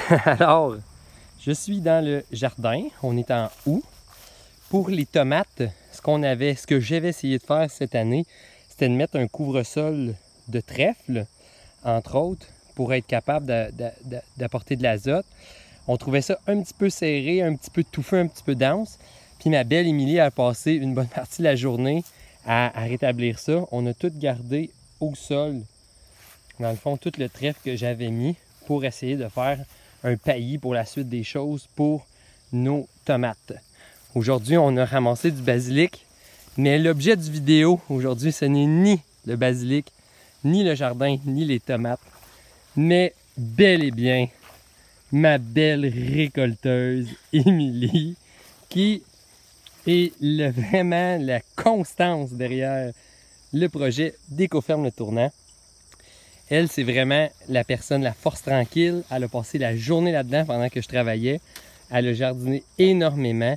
Alors, je suis dans le jardin, on est en août. Pour les tomates, ce que j'avais essayé de faire cette année, c'était de mettre un couvre-sol de trèfle, entre autres, pour être capable d'apporter de l'azote. On trouvait ça un petit peu serré, un petit peu touffeux, un petit peu dense. Puis ma belle Émilie a passé une bonne partie de la journée à rétablir ça. On a tout gardé au sol, dans le fond, tout le trèfle que j'avais mis pour essayer de faire un paillis pour la suite des choses pour nos tomates. Aujourd'hui, on a ramassé du basilic, mais l'objet du vidéo aujourd'hui, ce n'est ni le basilic, ni le jardin, ni les tomates, mais bel et bien ma belle récolteuse Émilie, qui est vraiment la constance derrière le projet d'Écoferme Le Tournant. Elle, c'est vraiment la personne, la force tranquille. Elle a passé la journée là-dedans pendant que je travaillais. Elle a jardiné énormément.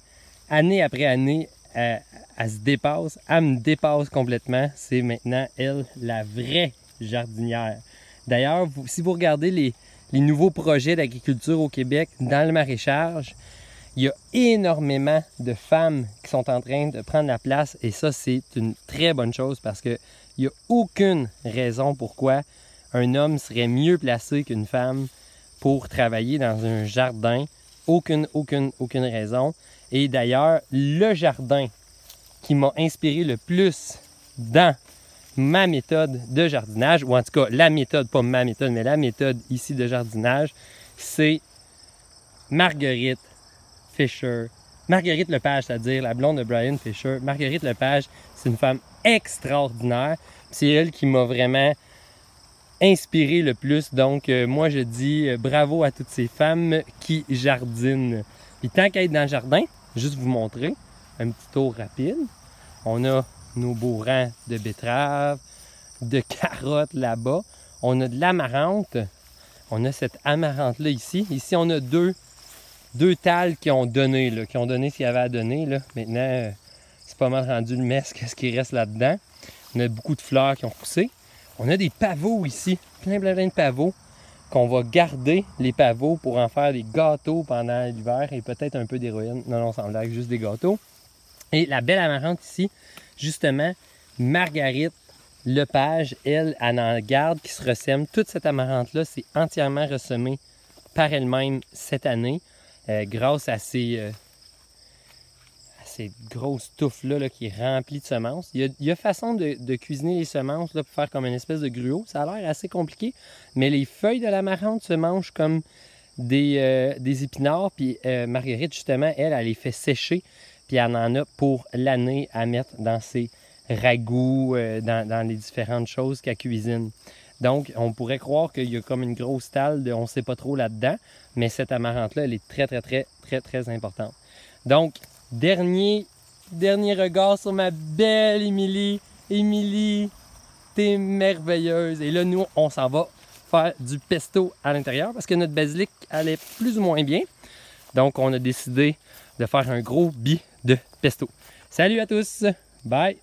Année après année, elle se dépasse. Elle me dépasse complètement. C'est maintenant, elle, la vraie jardinière. D'ailleurs, si vous regardez les nouveaux projets d'agriculture au Québec dans le maraîchage, il y a énormément de femmes qui sont en train de prendre la place. Et ça, c'est une très bonne chose parce qu'il n'y a aucune raison pourquoi un homme serait mieux placé qu'une femme pour travailler dans un jardin. Aucune raison. Et d'ailleurs, le jardin qui m'a inspiré le plus dans ma méthode de jardinage, ou en tout cas la méthode, pas ma méthode, mais la méthode ici de jardinage, c'est Marguerite Fisher. Marguerite Lepage, c'est-à-dire la blonde de Brian Fisher. Marguerite Lepage, c'est une femme extraordinaire. C'est elle qui m'a vraiment inspiré le plus. Donc, moi, je dis bravo à toutes ces femmes qui jardinent. Puis tant qu'à être dans le jardin, juste vous montrer un petit tour rapide. On a nos beaux rangs de betteraves, de carottes là-bas. On a de l'amarante. On a cette amarante-là ici. Ici, on a deux tales qui ont donné ce qu'il y avait à donner. Là. Maintenant, c'est pas mal rendu le mess, qu'est-ce qui reste là-dedans. On a beaucoup de fleurs qui ont poussé. On a des pavots ici, plein de pavots, qu'on va garder les pavots pour en faire des gâteaux pendant l'hiver et peut-être un peu d'héroïne. Non, sans blague, juste des gâteaux. Et la belle amarante ici, justement, Marguerite Lepage, elle en garde qui se ressème. Toute cette amarante-là, c'est entièrement ressemé par elle-même cette année, grâce à ces grosses touffes-là qui est remplie de semences. Il y a façon de cuisiner les semences là, pour faire comme une espèce de gruau. Ça a l'air assez compliqué, mais les feuilles de l'amarante se mangent comme des épinards. Puis Marguerite, justement, elle les fait sécher. Puis elle en a pour l'année à mettre dans ses ragoûts, dans les différentes choses qu'elle cuisine. Donc, on pourrait croire qu'il y a comme une grosse talle de on ne sait pas trop là-dedans, mais cette amarante-là, elle est très importante. Donc, dernier regard sur ma belle Émilie. Émilie, t'es merveilleuse. Et là, nous, on s'en va faire du pesto à l'intérieur parce que notre basilic allait plus ou moins bien. Donc, on a décidé de faire un gros bi de pesto. Salut à tous! Bye!